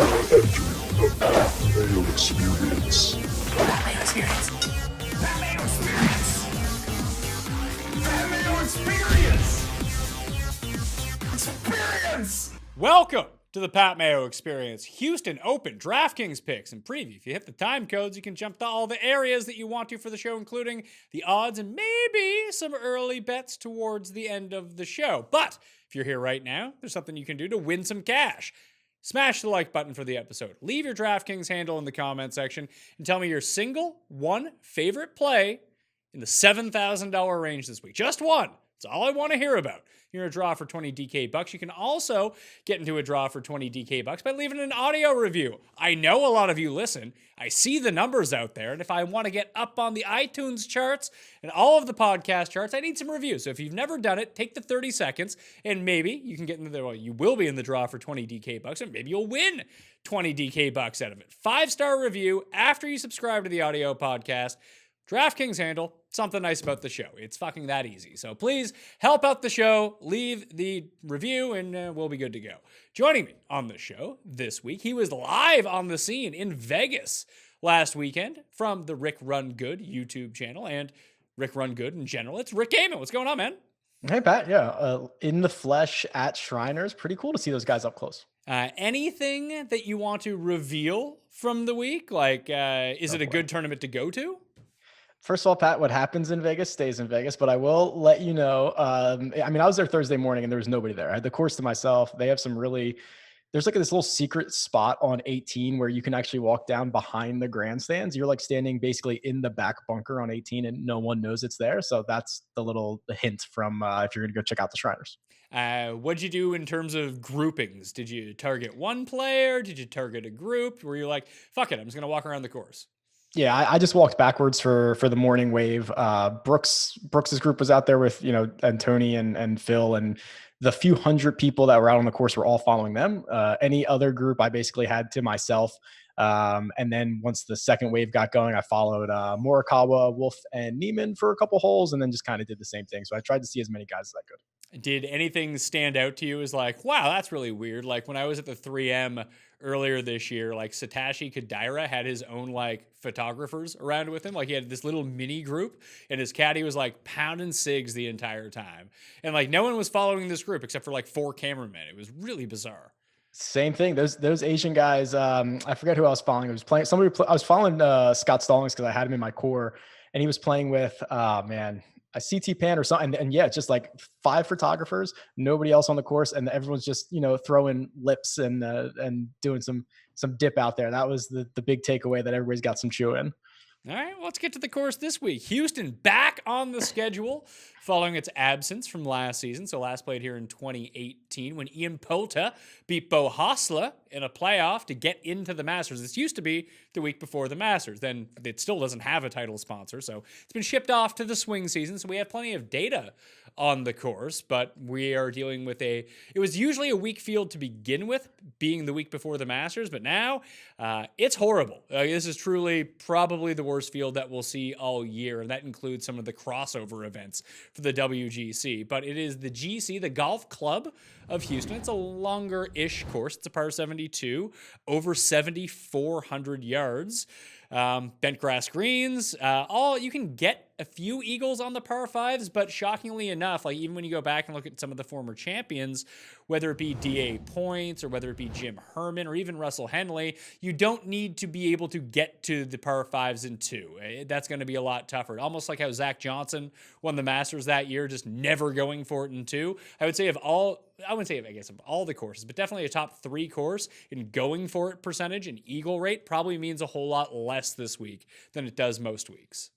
The Mayo Experience. That Mayo Experience. That Mayo Experience. That Mayo Experience. Experience. Welcome to the Pat Mayo Experience, Houston Open DraftKings picks and preview. If you hit the time codes, you can jump to all the areas that you want to for the show, including the odds and maybe some early bets towards the end of the show. But if you're here right now, there's something you can do to win some cash. Smash the like button for the episode. Leave your DraftKings handle in the comment section and tell me your single one favorite play in the $7,000 range this week. Just one. That's all I want to hear about. You're a draw for 20 DK bucks. You can also get into a draw for 20 DK bucks by leaving an audio review. I know a lot of you listen. I see the numbers out there. And if I want to get up on the iTunes charts and all of the podcast charts, I need some reviews. So if you've never done it, take the 30 seconds and maybe you can get into the, well, you will be in the draw for 20 DK bucks and maybe you'll win 20 DK bucks out of it. 5-star review after you subscribe to the audio podcast. DraftKings handle, something nice about the show. It's fucking that easy. So please help out the show, leave the review, and we'll be good to go. Joining me on the show this week, he was live on the scene in Vegas last weekend from the Rick Run Good YouTube channel and Rick Run Good in general. It's Rick Gehman. What's going on, man? Hey, Pat. Yeah. In the flesh at Shriners. Pretty cool to see those guys up close. Anything that you want to reveal from the week? Like, is it a good tournament to go to? First of all, Pat, what happens in Vegas stays in Vegas, but I will let you know. I was there Thursday morning and there was nobody there. I had the course to myself. They have there's like this little secret spot on 18 where you can actually walk down behind the grandstands. You're like standing basically in the back bunker on 18 and no one knows it's there. So that's the hint from if you're going to go check out the Shriners. What'd you do in terms of groupings? Did you target one player? Did you target a group? Were you like, fuck it, I'm just going to walk around the course? Yeah, I just walked backwards for the morning wave. Brooks's group was out there with, and Tony and Phil, and the few hundred people that were out on the course were all following them. Any other group I basically had to myself. And then once the second wave got going, I followed Morikawa, Wolf, and Neiman for a couple holes, and then just kind of did the same thing. So I tried to see as many guys as I could. Did anything stand out to you as like, wow, that's really weird? Like when I was at the 3M earlier this year, like Satoshi Kodaira had his own like photographers around with him. Like he had this little mini group and his caddy was like pounding cigs the entire time. And like no one was following this group except for like 4 cameramen. It was really bizarre. Same thing. Those Asian guys. I forget who I was following. I was playing I was following Scott Stallings because I had him in my core, and he was playing with a CT Pan or something. And yeah, just like 5 photographers, nobody else on the course, and everyone's just throwing lips and doing some dip out there. That was the big takeaway, that everybody's got some chew in. All right, well, let's get to the course this week. Houston back on the schedule following its absence from last season. So last played here in 2018 when Ian Poulter beat Bo Hosler in a playoff to get into the Masters. This used to be the week before the Masters. Then it still doesn't have a title sponsor, so it's been shipped off to the swing season. So we have plenty of data on the course, but we are dealing with it was usually a weak field to begin with, being the week before the Masters, but now it's horrible. This is truly probably the worst field that we'll see all year, and that includes some of the crossover events for the WGC. But it is the GC, the Golf Club of Houston. It's a longer-ish course. It's a par 72, over 7,400 yards. Bent grass greens, you can get a few eagles on the par 5s, but shockingly enough, like even when you go back and look at some of the former champions, whether it be DA Points or whether it be Jim Herman or even Russell Henley, you don't need to be able to get to the par 5s in 2. That's going to be a lot tougher. Almost like how Zach Johnson won the Masters that year, just never going for it in 2. I would say of all the courses, but definitely a top 3 course in going for it percentage and eagle rate probably means a whole lot less this week than it does most weeks.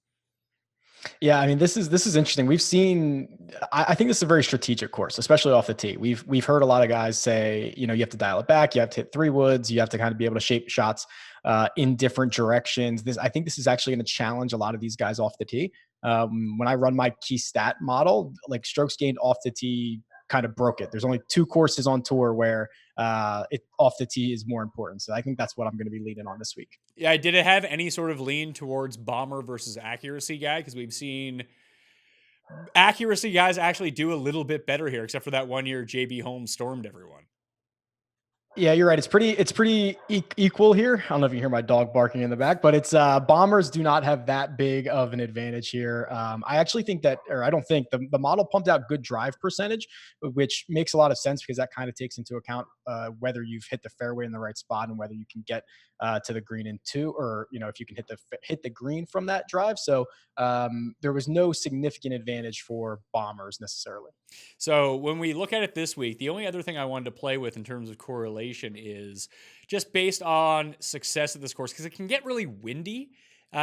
Yeah, I mean, this is interesting. We've seen, I think this is a very strategic course, especially off the tee. We've heard a lot of guys say, you have to dial it back. You have to hit 3 woods. You have to kind of be able to shape shots in different directions. I think this is actually going to challenge a lot of these guys off the tee. When I run my key stat model, like strokes gained off the tee kind of broke it. There's only 2 courses on tour where it off the tee is more important. So I think that's what I'm going to be leaning on this week. Yeah, did it have any sort of lean towards bomber versus accuracy guy? Because we've seen accuracy guys actually do a little bit better here, except for that one year JB Holmes stormed everyone. Yeah, you're right. It's pretty equal here. I don't know if you hear my dog barking in the back, but it's Bombers do not have that big of an advantage here. I actually think that, or I don't think the model pumped out good drive percentage, which makes a lot of sense because that kind of takes into account whether you've hit the fairway in the right spot and whether you can get to the green in two, or if you can hit the green from that drive. So there was no significant advantage for Bombers necessarily. So when we look at it this week, the only other thing I wanted to play with in terms of correlation is just based on success of this course, because it can get really windy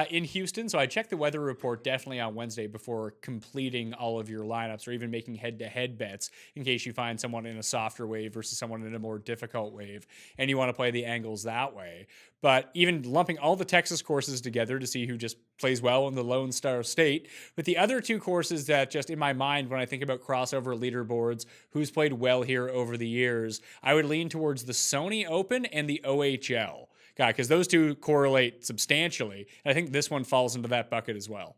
in Houston. So I checked the weather report definitely on Wednesday before completing all of your lineups or even making head-to-head bets in case you find someone in a softer wave versus someone in a more difficult wave and you want to play the angles that way. But even lumping all the Texas courses together to see who just plays well in the Lone Star State. But the other two courses that just in my mind, when I think about crossover leaderboards, who's played well here over the years, I would lean towards the Sony Open and the OHL. Because those two correlate substantially. And I think this one falls into that bucket as well.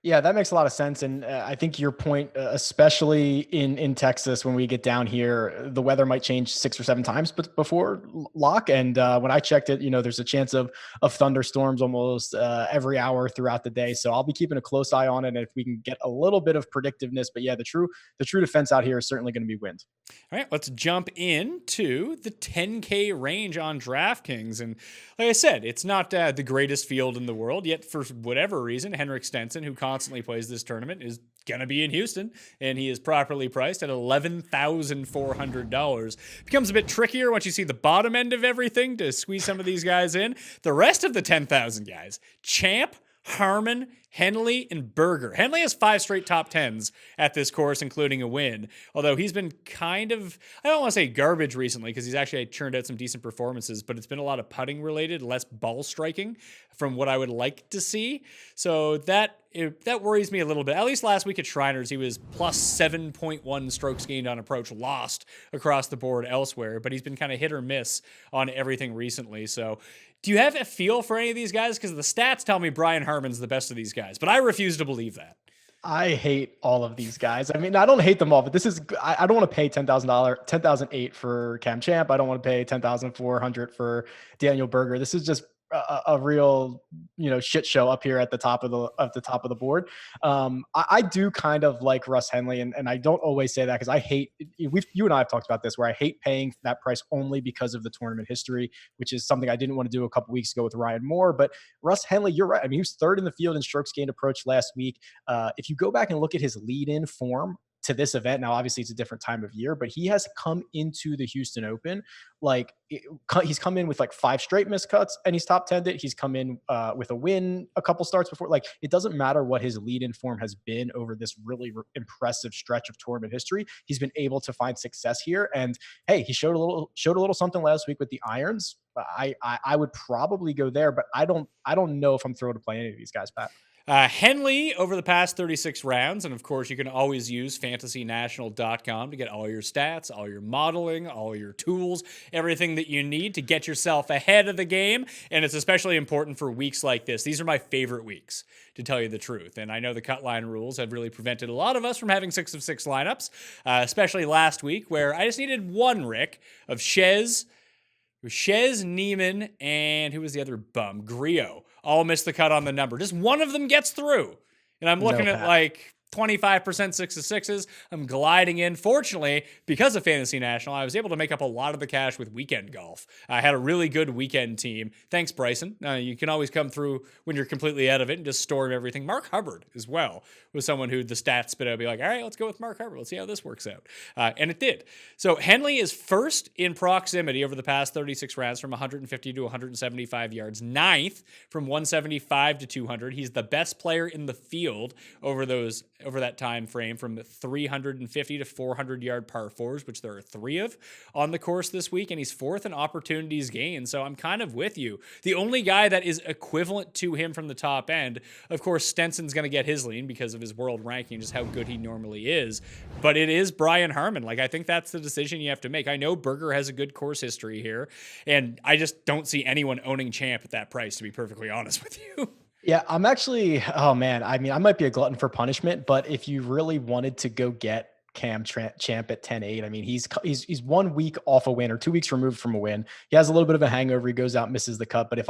Yeah, that makes a lot of sense. And I think your point, especially in Texas, when we get down here, the weather might change 6 or 7 times before lock. And when I checked it, there's a chance of thunderstorms almost every hour throughout the day. So I'll be keeping a close eye on it. And if we can get a little bit of predictiveness, but yeah, the true defense out here is certainly going to be wind. All right, let's jump into the 10K range on DraftKings. And like I said, it's not the greatest field in the world, yet for whatever reason, Henrik Stenson, who constantly plays this tournament, is going to be in Houston, and he is properly priced at $11,400. Becomes a bit trickier once you see the bottom end of everything to squeeze some of these guys in. The rest of the 10,000 guys, Champ, Harmon, Henley, and Berger. Henley has 5 straight top 10s at this course, including a win. Although he's been kind of, I don't want to say garbage recently, because he's actually churned out some decent performances, but it's been a lot of putting related, less ball striking from what I would like to see. So that worries me a little bit. At least last week at Shriners, he was plus 7.1 strokes gained on approach, lost across the board elsewhere, but he's been kind of hit or miss on everything recently. So do you have a feel for any of these guys? Because the stats tell me Brian Harmon's the best of these guys, but I refuse to believe that. I hate all of these guys. I mean, I don't hate them all, but I don't want to pay $10,008 for Cam Champ. I don't want to pay $10,400 for Daniel Berger. This is just a real, shit show up here at the top of the board. I do kind of like Russ Henley, and I don't always say that because I hate, you and I have talked about this, where I hate paying that price only because of the tournament history, which is something I didn't want to do a couple weeks ago with Ryan Moore. But Russ Henley, you're right. I mean, he was third in the field in strokes gained approach last week. If you go back and look at his lead-in form to this event, now obviously it's a different time of year, but he has come into the Houston Open he's come in with 5 straight miscuts, and he's top 10'd it. He's come in with a win a couple starts before. It doesn't matter what his lead-in form has been over this really impressive stretch of tournament history. He's been able to find success here, and hey, he showed a little something last week with the irons. I would probably go there, but I don't know if I'm thrilled to play any of these guys, Pat. Henley over the past 36 rounds, and of course you can always use fantasynational.com to get all your stats, all your modeling, all your tools, everything that you need to get yourself ahead of the game, and it's especially important for weeks like this. These are my favorite weeks, to tell you the truth, and I know the cut line rules have really prevented a lot of us from having 6 of 6 lineups, especially last week where I just needed one Rick of Shez, Neiman, and who was the other bum? Griot. All missed the cut on the number. Just one of them gets through. And I'm looking at 25% 6 of 6s. I'm gliding in. Fortunately, because of Fantasy National, I was able to make up a lot of the cash with weekend golf. I had a really good weekend team. Thanks, Bryson. You can always come through when you're completely out of it and just store everything. Mark Hubbard as well was someone who the stats spit out. Be like, all right, let's go with Mark Hubbard. Let's see how this works out. And it did. So Henley is first in proximity over the past 36 rounds from 150 to 175 yards. 9th from 175 to 200. He's the best player in the field over that time frame from 350 to 400 yard par 4s, which there are 3 of on the course this week, and he's 4th in opportunities gained. So I'm kind of with you. The only guy that is equivalent to him from the top end, of course, Stenson's going to get his lean because of his world ranking, just how good he normally is. But it is Brian Harmon. I think that's the decision you have to make. I know Berger has a good course history here, and I just don't see anyone owning Champ at that price, to be perfectly honest with you. Yeah, I'm actually, oh man, I mean, I might be a glutton for punishment, but if you really wanted to go get Champ at 10-8. I mean, he's 1 week off a win or 2 weeks removed from a win. He has a little bit of a hangover. He goes out, misses the cut. But if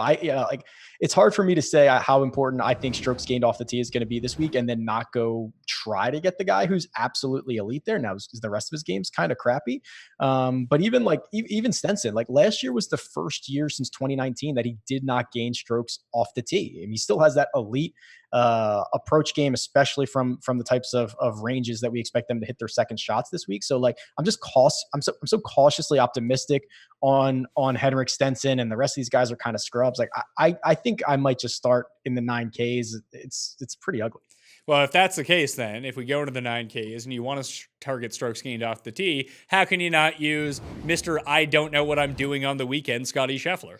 it's hard for me to say how important I think strokes gained off the tee is going to be this week, and then not go try to get the guy who's absolutely elite there. Now, is the rest of his game's kind of crappy. But even Stenson, like last year was the first year since 2019 that he did not gain strokes off the tee, and he still has that elite approach game, especially from the types of ranges that we expect them to hit their second shots this week. So like, I'm so cautiously optimistic on Henrik Stenson, and the rest of these guys are kind of scrubs. Like I think I might just start in the 9Ks. It's pretty ugly. Well, if that's the case, then if we go into the 9Ks and you want to target strokes gained off the tee, how can you not use Mr. I don't know what I'm doing on the weekend, Scotty Scheffler?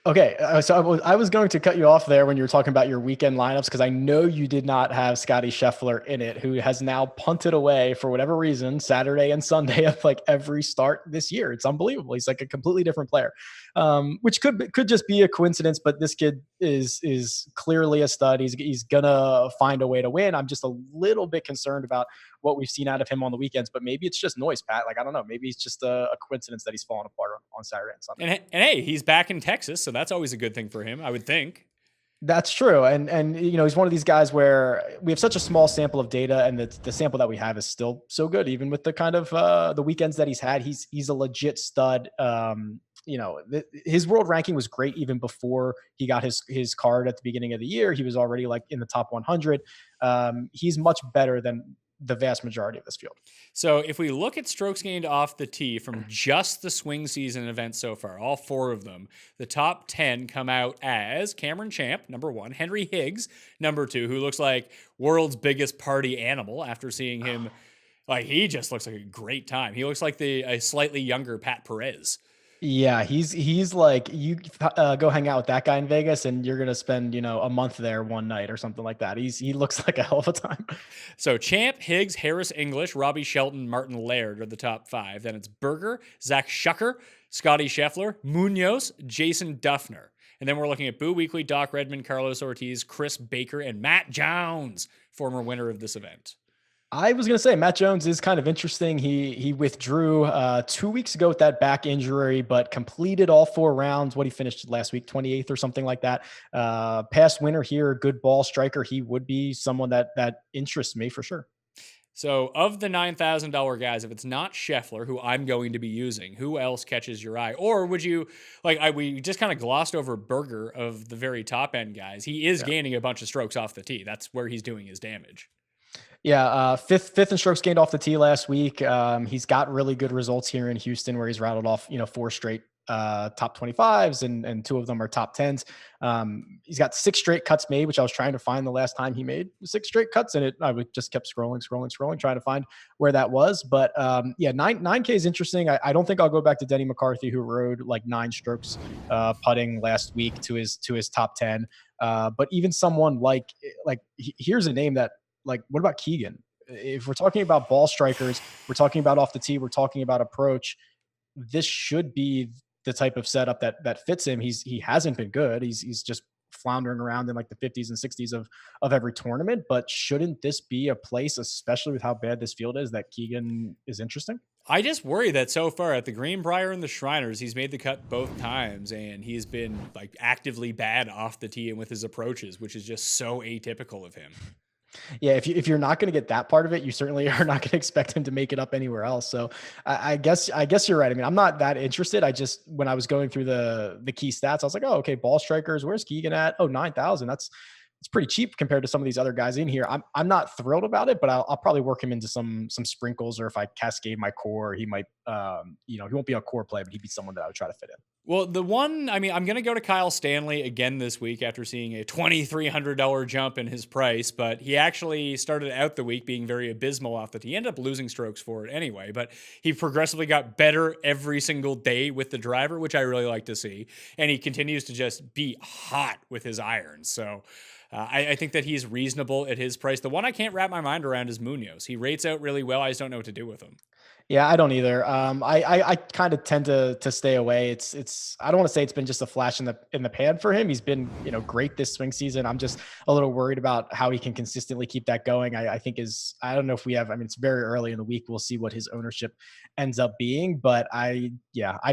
Okay, so I was going to cut you off there when you were talking about your weekend lineups, because I know you did not have Scotty Scheffler in it, who has now punted away for whatever reason Saturday and Sunday of like every start this year. It's unbelievable. He's like a completely different player, which could just be a coincidence. But this kid is clearly a stud. He's gonna find a way to win. I'm just a little bit concerned about what we've seen out of him on the weekends, but maybe it's just noise, Pat. Like, I don't know. Maybe it's just a coincidence that he's falling apart on Saturday and Sunday. And hey, he's back in Texas, so that's always a good thing for him, I would think. That's true. And he's one of these guys where we have such a small sample of data, and the sample that we have is still so good, even with the kind of the weekends that he's had. He's a legit stud. His world ranking was great even before he got his card at the beginning of the year. He was already like in the top 100. He's much better than the vast majority of this field. So if we look at strokes gained off the tee from just the swing season events so far, all 4 of them, the top 10 come out as Cameron Champ, number 1, Henry Higgs, number 2, who looks like world's biggest party animal after seeing him. Like, he just looks like a great time. He looks like a slightly younger Pat Perez. Yeah, he's like, you go hang out with that guy in Vegas and you're going to spend, a month there one night or something like that. He looks like a hell of a time. So Champ, Higgs, Harris English, Robbie Shelton, Martin Laird are the top 5. Then it's Berger, Zach Schucker, Scotty Scheffler, Munoz, Jason Duffner. And then we're looking at Boo Weekley, Doc Redmond, Carlos Ortiz, Chris Baker, and Matt Jones, former winner of this event. I was going to say Matt Jones is kind of interesting. He withdrew 2 weeks ago with that back injury, but completed all 4 rounds. What he finished last week, 28th or something like that. Past winner here, good ball striker. He would be someone that interests me for sure. So of the $9,000 guys, if it's not Scheffler, who I'm going to be using, who else catches your eye? Or would you, we just kind of glossed over Berger of the very top end guys. He is gaining a bunch of strokes off the tee. That's where he's doing his damage. Yeah, fifth in strokes gained off the tee last week. He's got really good results here in Houston, where he's rattled off 4 straight top 25s, and 2 of them are top 10s. He's got 6 straight cuts made, which I was trying to find the last time he made 6 straight cuts, and I just kept scrolling, trying to find where that was. But 9K is interesting. I don't think I'll go back to Denny McCarthy, who rode like 9 strokes putting last week to his top 10. But even someone like here's a name that, like, what about Keegan? If we're talking about ball strikers, we're talking about off the tee, we're talking about approach. This should be the type of setup that fits him. He hasn't been good. He's just floundering around in like the 50s and 60s of every tournament. But shouldn't this be a place, especially with how bad this field is, that Keegan is interesting? I just worry that so far at the Greenbrier and the Shriners, he's made the cut both times, and he's been like actively bad off the tee and with his approaches, which is just so atypical of him. Yeah, if you're not going to get that part of it, you certainly are not going to expect him to make it up anywhere else. So I guess you're right. I mean, I'm not that interested. When I was going through the key stats, I was like, oh, okay, ball strikers, where's Keegan at? Oh, 9,000. It's pretty cheap compared to some of these other guys in here. I'm not thrilled about it, but I'll probably work him into some sprinkles, or if I cascade my core, he might, he won't be a core play, but he'd be someone that I would try to fit in. Well, I'm going to go to Kyle Stanley again this week after seeing a $2,300 jump in his price, but he actually started out the week being very abysmal off the tee. He ended up losing strokes for it anyway, but he progressively got better every single day with the driver, which I really like to see. And he continues to just be hot with his irons. So I think that he's reasonable at his price. The one I can't wrap my mind around is Munoz. He rates out really well. I just don't know what to do with him. Yeah, I don't either. I kind of tend to stay away. I don't want to say it's been just a flash in the pan for him. He's been, great this swing season. I'm just a little worried about how he can consistently keep that going. I think I don't know if we have, I mean, it's very early in the week. We'll see what his ownership ends up being, but I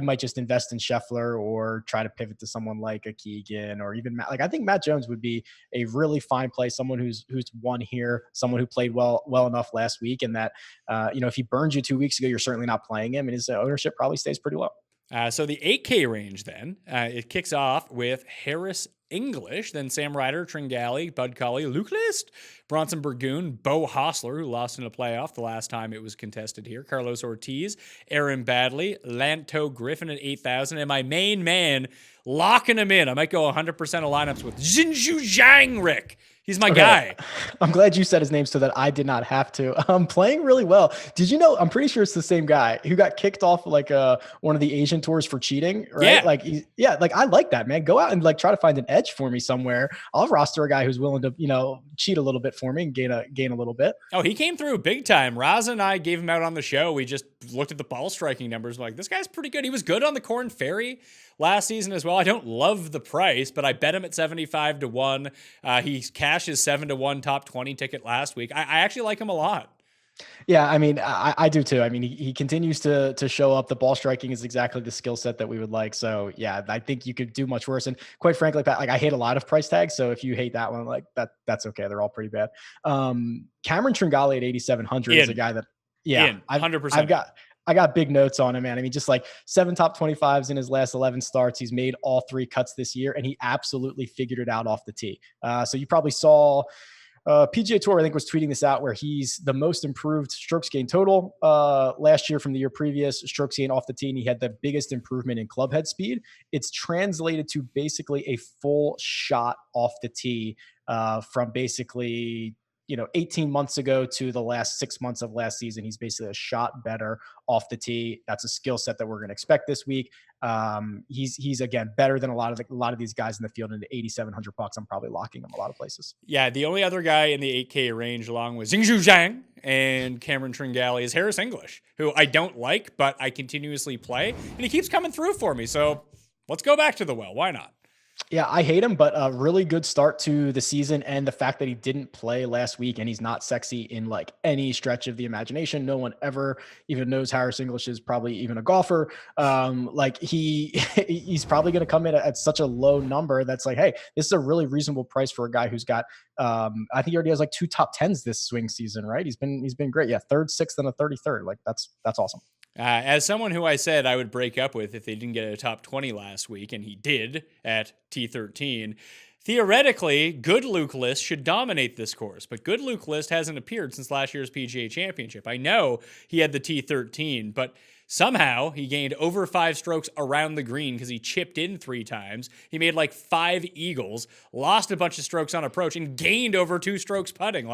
might just invest in Scheffler or try to pivot to someone like a Keegan or even Matt. Like, I think Matt Jones would be a really fine play. Someone who's won here, someone who played well enough last week, and that if he burned you 2 weeks ago, you're certainly not playing him, and his ownership probably stays pretty low. So the 8K range then, it kicks off with Harris English, then Sam Ryder, Tringali, Bud Colley, Luke List, Bronson Burgoon, Bo Hostler, who lost in a playoff the last time it was contested here, Carlos Ortiz, Aaron Badley, Lanto Griffin at 8,000, and my main man, locking him in. I might go 100% of lineups with Xinju Zhang, Rick. He's my guy. I'm glad you said his name so that I did not have to. Playing really well. Did you know? I'm pretty sure it's the same guy who got kicked off like one of the Asian tours for cheating, right? Yeah. Like I like that, man. Go out and like try to find an edge for me somewhere. I'll roster a guy who's willing to, cheat a little bit for me and gain a little bit. Oh, he came through big time. Raza and I gave him out on the show. We just looked at the ball striking numbers. Like, this guy's pretty good. He was good on the Corn Ferry last season as well. I don't love the price, but I bet him at 75 to 1. He cashed his 7 to 1 top 20 ticket last week. I actually like him a lot. Yeah, I mean, I do too. I mean, he continues to show up. The ball striking is exactly the skill set that we would like. So yeah, I think you could do much worse. And quite frankly, Pat, like I hate a lot of price tags. So if you hate that one, like that's okay. They're all pretty bad. Cameron Tringali at 8,700 is a guy that, 100%. I got big notes on him, man. I mean, just like 7 top 25s in his last 11 starts. He's made all 3 cuts this year, and he absolutely figured it out off the tee. So you probably saw PGA Tour, I think, was tweeting this out where he's the most improved strokes gain total last year from the year previous. Strokes gain off the tee, and he had the biggest improvement in club head speed. It's translated to basically a full shot off the tee from basically 18 months ago to the last 6 months of last season. He's basically a shot better off the tee. That's a skill set that we're going to expect this week. He's again better than a lot of these guys in the field. And at $8,700, I'm probably locking him a lot of places. Yeah, the only other guy in the 8K range, along with Xinju Zhang and Cameron Tringali, is Harris English, who I don't like, but I continuously play, and he keeps coming through for me. So let's go back to the well. Why not? Yeah, I hate him, but a really good start to the season. And the fact that he didn't play last week and he's not sexy in like any stretch of the imagination. No one ever even knows Harris English is probably even a golfer. He's probably going to come in at such a low number. That's like, hey, this is a really reasonable price for a guy who's got, I think he already has like 2 top 10s this swing season, right? He's been great. Yeah. 3rd, 6th, and a 33rd. Like that's awesome. As someone who I said I would break up with if they didn't get a top 20 last week, and he did at T13, theoretically, good Luke List should dominate this course, but good Luke List hasn't appeared since last year's PGA Championship. I know he had the T13, but somehow he gained over 5 strokes around the green because he chipped in 3 times. He made like 5 eagles, lost a bunch of strokes on approach, and gained over 2 strokes putting.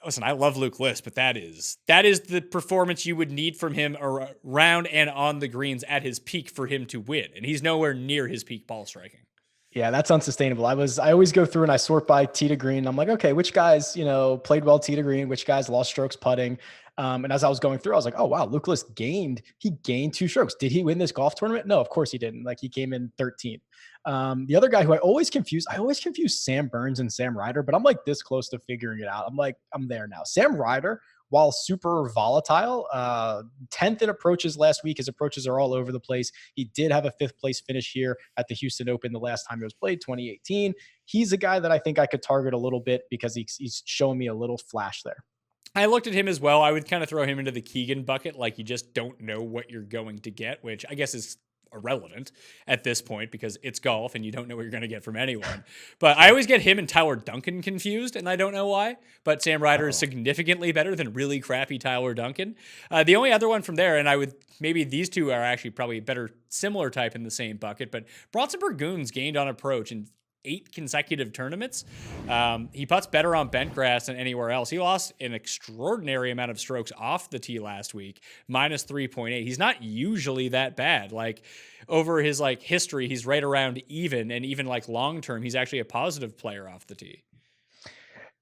Listen, I love Luke List, but that is the performance you would need from him around and on the greens at his peak for him to win. And he's nowhere near his peak ball striking. Yeah, that's unsustainable. I always go through and I sort by tee to green. I'm like, okay, which guys, played well tee to green, which guys lost strokes putting. And as I was going through, I was like, oh, wow, Luke List gained 2 strokes. Did he win this golf tournament? No, of course he didn't. Like, he came in 13th. The other guy who I always confuse Sam Burns and Sam Ryder, but I'm like this close to figuring it out. I'm there now. Sam Ryder, while super volatile, 10th in approaches last week. His approaches are all over the place. He did have a 5th place finish here at the Houston Open the last time it was played, 2018. He's a guy that I think I could target a little bit because he's showing me a little flash there. I looked at him as well. I would kind of throw him into the Keegan bucket. Like, you just don't know what you're going to get, which I guess is irrelevant at this point because it's golf and you don't know what you're going to get from anyone. But I always get him and Tyler Duncan confused, and I don't know why. But Sam Ryder is significantly better than really crappy Tyler Duncan. The only other one from there, and maybe these two are actually probably better similar type in the same bucket, but Bronson Burgoon's gained on approach in 8 consecutive tournaments. He putts better on bent grass than anywhere else. He lost an extraordinary amount of strokes off the tee last week, minus 3.8. He's not usually that bad. Like, over his history, he's right around even, and even long term, he's actually a positive player off the tee.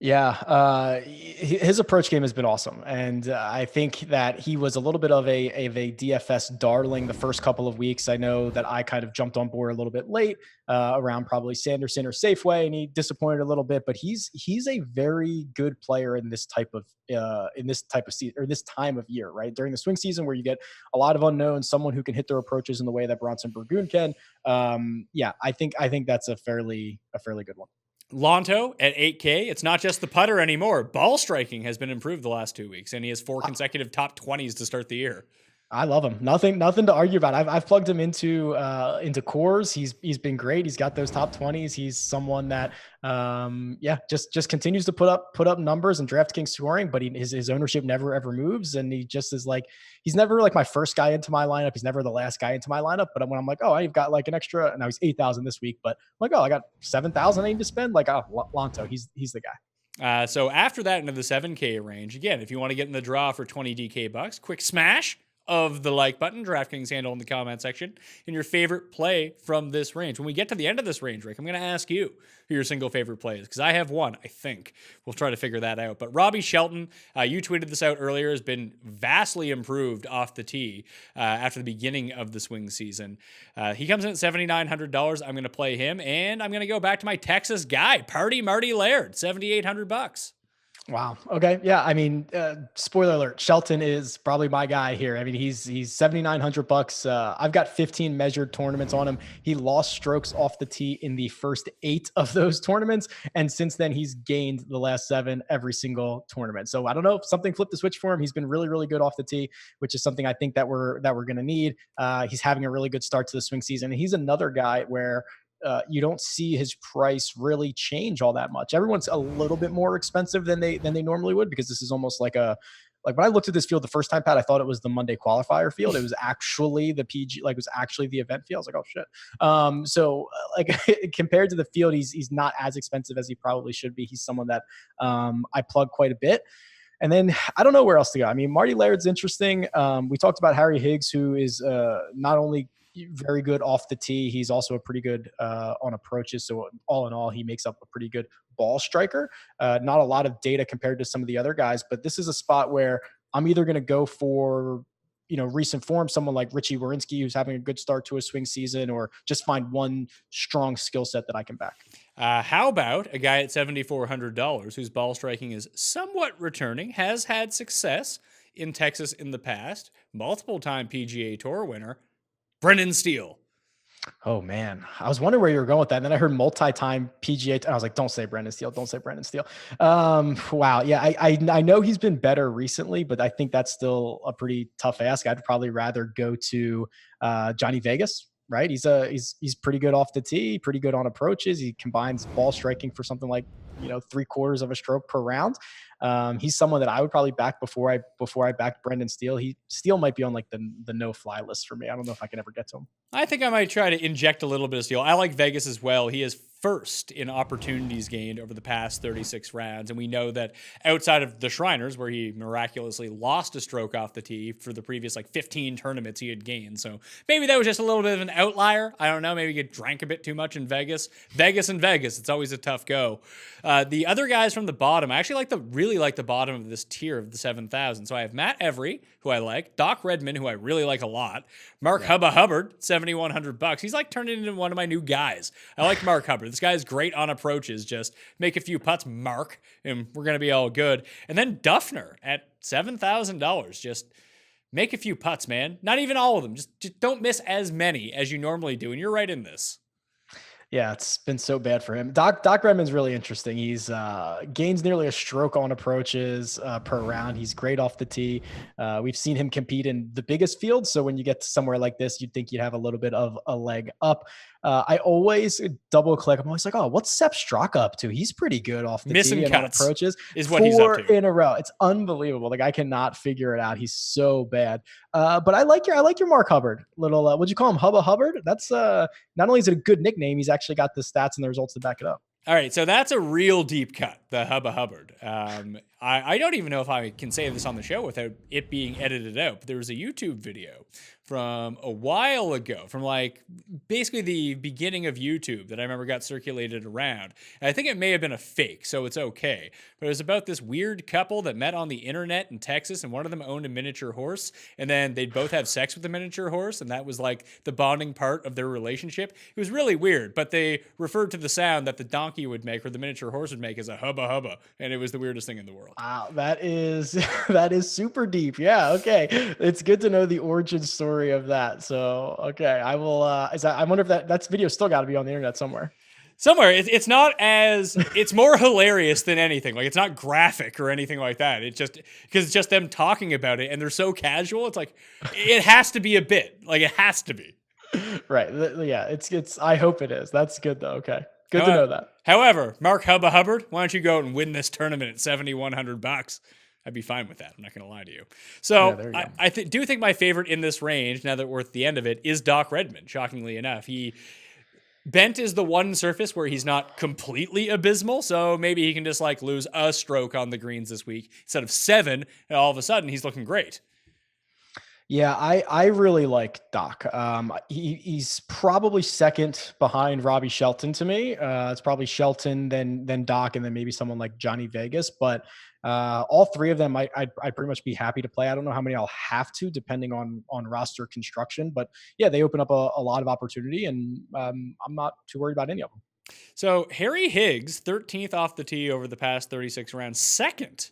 Yeah, his approach game has been awesome, and I think that he was a little bit of a DFS darling the first couple of weeks. I know that I kind of jumped on board a little bit late, around probably Sanderson or Safeway, and he disappointed a little bit. But he's a very good player in this type of season or this time of year, right during the swing season where you get a lot of unknowns, someone who can hit their approaches in the way that Bronson Burgoon can. Yeah, I think that's a fairly good one. Lonto at 8K. It's not just the putter anymore. Ball striking has been improved the last 2 weeks, and he has 4 consecutive top 20s to start the year. I love him. Nothing to argue about. I've plugged him into cores. He's been great. He's got those top 20s. He's someone that yeah, just continues to put up numbers and DraftKings scoring, but his ownership never ever moves, and he just is like he's never like my first guy into my lineup. He's never the last guy into my lineup. But when I'm like, oh, I've got like an extra, and now he's 8,000 this week, but I'm like, oh, I got 7,000 I need to spend. Like, oh, Lonto, he's the guy. So after that, into the 7K range, again, if you want to get in the draw for 20 DK bucks, quick smash of the like button, DraftKings handle in the comment section, and your favorite play from this range. When we get to the end of this range, Rick, I'm going to ask you who your single favorite play is, because I have one, I think. We'll try to figure that out. But Robbie Shelton, you tweeted this out earlier, has been vastly improved off the tee after the beginning of the swing season. He comes in at $7,900. I'm going to play him, and I'm going to go back to my Texas guy, Party Marty Laird, $7,800. Wow. Okay. Yeah. I mean, spoiler alert, Shelton is probably my guy here. I mean, he's $7,900. I've got 15 measured tournaments on him. He lost strokes off the tee in the first 8 of those tournaments. And since then he's gained the last 7 every single tournament. So I don't know if something flipped the switch for him. He's been really, really good off the tee, which is something I think that we're going to need. He's having a really good start to the swing season. And he's another guy where you don't see his price really change all that much. Everyone's a little bit more expensive than they normally would, because this is almost like when I looked at this field the first time, Pat, I thought it was the Monday qualifier field. It was actually the PG, like it was actually the event field. I was like, oh shit. Like compared to the field, he's not as expensive as he probably should be. He's someone that I plug quite a bit. And then I don't know where else to go. I mean, Marty Laird's interesting. We talked about Harry Higgs, who is not only very good off the tee, he's also a pretty good on approaches. So all in all, he makes up a pretty good ball striker. Not a lot of data compared to some of the other guys, but this is a spot where I'm either going to go for recent form, someone like Richie Warinsky, who's having a good start to a swing season, or just find one strong skill set that I can back. How about a guy at $7,400 whose ball striking is somewhat returning, has had success in Texas in the past, multiple-time PGA Tour winner, Brendan Steele? Oh man, I was wondering where you were going with that. And then I heard multi-time PGA. And I was like, don't say Brendan Steele. Don't say Brendan Steele. Wow. Yeah. I know he's been better recently, but I think that's still a pretty tough ask. I'd probably rather go to Johnny Vegas. Right. He's pretty good off the tee, pretty good on approaches. He combines ball striking for something like, 3/4 of a stroke per round. He's someone that I would probably back before I backed Brendan Steele. Steele might be on like the no fly list for me. I don't know if I can ever get to him. I think I might try to inject a little bit of Steele. I like Vegas as well. He is first in opportunities gained over the past 36 rounds. And we know that outside of the Shriners, where he miraculously lost a stroke off the tee for the previous 15 tournaments he had gained. So maybe that was just a little bit of an outlier. I don't know. Maybe he drank a bit too much in Vegas. Vegas. It's always a tough go. The other guys from the bottom, I actually really like the bottom of this tier of the 7,000. So I have Matt Every, who I like, Doc Redman, who I really like a lot, Mark Hubba Hubbard, $7,100. He's turning into one of my new guys. I like Mark Hubbard. This guy is great on approaches. Just make a few putts, Mark, and we're going to be all good. And then Duffner at $7,000. Just make a few putts, man. Not even all of them. Just don't miss as many as you normally do. And you're right in this. Yeah, it's been so bad for him. Doc Redman's really interesting. He's gains nearly a stroke on approaches per round. He's great off the tee. We've seen him compete in the biggest fields. So when you get to somewhere like this, you'd think you'd have a little bit of a leg up. I always double click. I'm always like, oh, what's Sepp Straka up to? He's pretty good off the missing tee and cuts on approaches. Is what he's up to. 4 in a row. It's unbelievable. The guy cannot figure it out. He's so bad. But I like your Mark Hubbard. Little what'd you call him? Hubba Hubbard? That's not only is it a good nickname, he's actually got the stats and the results to back it up. All right, so that's a real deep cut, the Hubba Hubbard. I don't even know if I can say this on the show without it being edited out, but there was a YouTube video from a while ago, from like basically the beginning of YouTube that I remember got circulated around. And I think it may have been a fake, so it's okay. But it was about this weird couple that met on the internet in Texas, and one of them owned a miniature horse, and then they'd both have sex with the miniature horse, and that was like the bonding part of their relationship. It was really weird, but they referred to the sound that the donkey would make or the miniature horse would make as a hubba hubba, and it was the weirdest thing in the world. Wow, that is that is super deep. Yeah, okay. It's good to know the origin story of that. So, okay, I will. I wonder if that's video still got to be on the internet somewhere. Somewhere. It's not as, it's more hilarious than anything. Like, it's not graphic or anything like that. It's just because it's just them talking about it, and they're so casual. It's like it has to be a bit. Like, it has to be. Right. Yeah. It's. I hope it is. That's good though. Okay. Good to know that. However, Mark Hubba Hubbard, why don't you go out and win this tournament at $7,100? I'd be fine with that. I'm not going to lie to you. So yeah, I do think my favorite in this range, now that we're at the end of it, is Doc Redman. Shockingly enough, Bent is the one surface where he's not completely abysmal. So maybe he can just like lose a stroke on the greens this week instead of 7, and all of a sudden he's looking great. Yeah, I really like Doc. He's probably second behind Robbie Shelton to me. It's probably Shelton, then Doc, and then maybe someone like Johnny Vegas. But all three of them, I'd pretty much be happy to play. I don't know how many I'll have to, depending on roster construction. But yeah, they open up a lot of opportunity, and I'm not too worried about any of them. So Harry Higgs, 13th off the tee over the past 36 rounds, second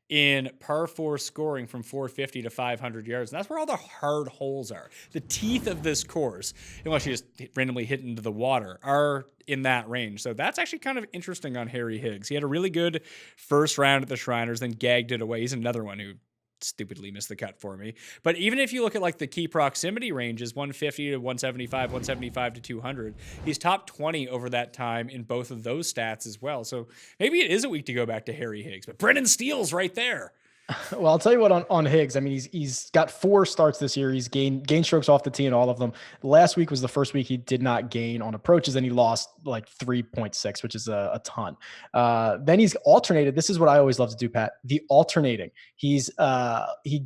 in par 4 scoring from 450 to 500 yards. And that's where all the hard holes are. The teeth of this course, unless you just randomly hit into the water, are in that range. So that's actually kind of interesting on Harry Higgs. He had a really good first round at the Shriners, then gagged it away. He's another one who stupidly missed the cut for me. But even if you look at like the key proximity ranges, 150 to 175, 175 to 200, he's top 20 over that time in both of those stats as well. So maybe it is a week to go back to Harry Higgs, but Brendan Steele's right there. Well, I'll tell you what on Higgs. I mean, he's got 4 starts this year. He's gained strokes off the tee in all of them. Last week was the first week he did not gain on approaches, and he lost like 3.6, which is a ton. Then he's alternated. This is what I always love to do, Pat. The alternating. He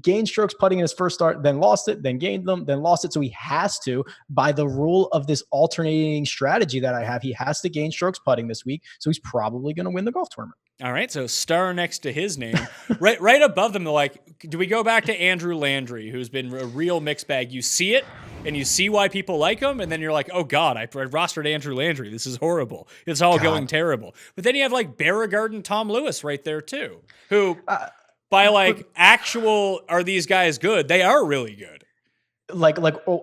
gained strokes putting in his first start, then lost it, then gained them, then lost it. So he has to, by the rule of this alternating strategy that I have, he has to gain strokes putting this week. So he's probably going to win the golf tournament. All right, so star next to his name. right above them, they're like, do we go back to Andrew Landry, who's been a real mixed bag? You see it, and you see why people like him, and then you're like, oh, God, I rostered Andrew Landry. This is horrible. It's all going terrible. But then you have, like, Beauregard and Tom Lewis right there, too, who, by, like, actual, are these guys good? They are really good. Like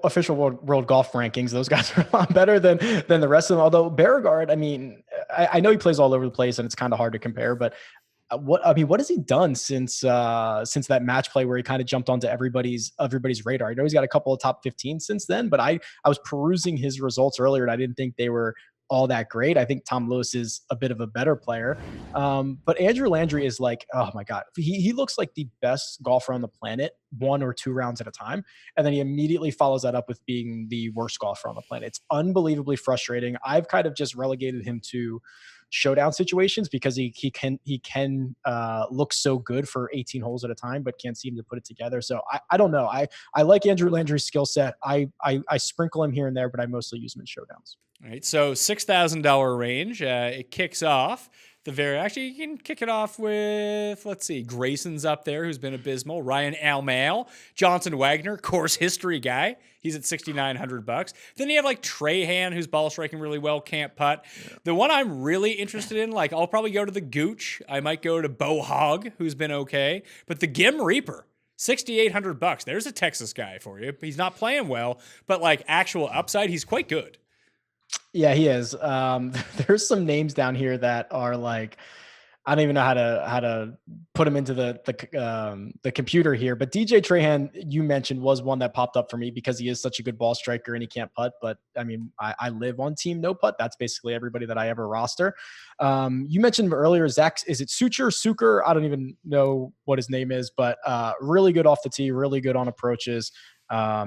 official world golf rankings, those guys are a lot better than the rest of them. Although Beauregard, I mean, I know he plays all over the place and it's kind of hard to compare, but what has he done since that match play where he kind of jumped onto everybody's radar? I know he's got a couple of top 15 since then, but I was perusing his results earlier and I didn't think they were all that great. I think Tom Lewis is a bit of a better player. But Andrew Landry is like, oh my God, he looks like the best golfer on the planet 1 or 2 rounds at a time. And then he immediately follows that up with being the worst golfer on the planet. It's unbelievably frustrating. I've kind of just relegated him to showdown situations because he can look so good for 18 holes at a time, but can't seem to put it together. So I don't know. I like Andrew Landry's skill set. I sprinkle him here and there, but I mostly use him in showdowns. All right, so $6,000 range. It kicks off actually, you can kick it off with, let's see, Grayson's up there, who's been abysmal. Ryan Almail, Johnson Wagner, course history guy. He's at $6,900. Then you have like Trahan, who's ball striking really well, can't putt. Yeah. The one I'm really interested in, like, I'll probably go to the Gooch. I might go to Bo Hogg, who's been okay. But the Gim Reaper, $6,800. There's a Texas guy for you. He's not playing well, but like actual upside, he's quite good. Yeah, he is. There's some names down here that are like, I don't even know how to put them into the computer here. But DJ Trahan, you mentioned, was one that popped up for me because he is such a good ball striker and he can't putt. But I mean, I live on team no putt. That's basically everybody that I ever roster. You mentioned earlier, Zach, is it Suker? I don't even know what his name is, but really good off the tee, really good on approaches.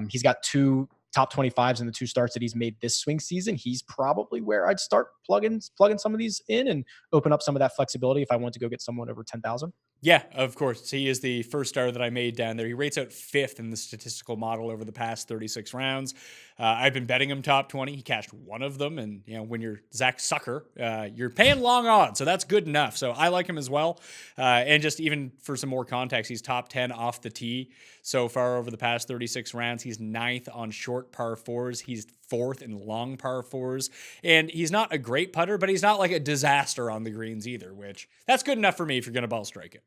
He's got 2 top 25s in the 2 starts that he's made this swing season. He's probably where I'd start plugging some of these in and open up some of that flexibility if I want to go get someone over 10,000. Yeah, of course. He is the first starter that I made down there. He rates out 5th in the statistical model over the past 36 rounds. I've been betting him top 20. He cashed one of them. And, when you're Zach Sucker, you're paying long odds. So that's good enough. So I like him as well. And just even for some more context, he's top 10 off the tee so far over the past 36 rounds. He's 9th on short par 4s. He's 4th in long par 4s. And he's not a great putter, but he's not like a disaster on the greens either, which that's good enough for me if you're going to ball strike it.